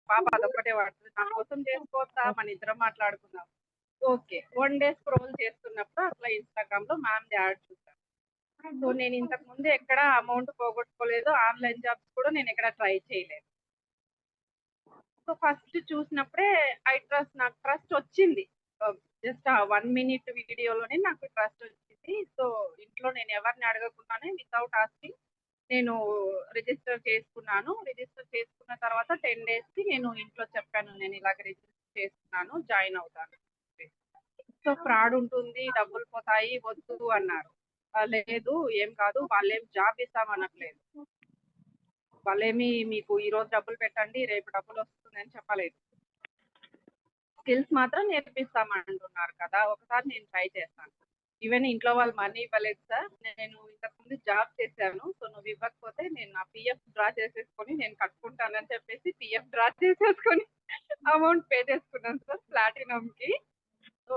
పాప అదొక్కటే వాడుతుంది. నా కోసం చేసుకోవచ్చా? మన ఇద్దరం మాట్లాడుకుందాం. ఓకే. 1 డే స్క్రోల్ చేస్తున్నప్పుడు అట్లా ఇన్‌స్టాగ్రామ్‌లో మ్యామ్‌ది యాడ్ చూసాను. సో, నేను ఇంతకు ముందు ఎక్కడ అమౌంట్ పోగొట్టుకోలేదు. ఆన్‌లైన్ జాబ్స్ కూడా నేనెక్కడ ట్రై చేయలేదు. సో, ఫస్ట్ చూసినప్పుడే నాకు ట్రస్ట్ వచ్చింది. జస్ట్ ఆ 1 మినిట్ వీడియోలోనే నాకు ట్రస్ట్ వచ్చింది. సో, ఇంట్లో నేను ఎవరిని అడగకుండానే వితౌట్ ఆస్కింగ్ నేను రిజిస్టర్ చేసుకున్నాను. రిజిస్టర్ చేసుకున్న తర్వాత 10 డేస్‌కి నేను ఇంట్లో చెప్పాను. నేను ఇలాగ రిజిస్టర్ చేసుకున్నాను. జాయిన్ అవుతాను. సో, ఫ్రాడ్ ఉంటుంది. డబ్బులు పోతాయి. వద్దు అన్నారు. లేదు ఏం కాదు. వాళ్ళేం జాబ్ ఇస్తామనట్లేదు. వాళ్ళేమి మీకు ఈరోజు డబ్బులు పెట్టండి, రేపు డబ్బులొస్తుందని చెప్పలేదు. స్కిల్స్ మాత్రం నేర్పిస్తామంటున్నారు కదా! ఒకసారి నేను ట్రై చేస్తాను. ఈవెన్ ఇంట్లో వాళ్ళు మనీ ఇవ్వలేదు సార్. నేను ఇంతకుముందు జాబ్ చేశాను. సో, నువ్వు ఇవ్వకపోతే నేను నా పీఎఫ్ డ్రా చేసేసుకొని నేను కట్టుకుంటానని చెప్పేసి పీఎఫ్ డ్రా చేసేసుకొని అమౌంట్ పే చేసుకున్నాను సార్ ప్లాటినంకి. సో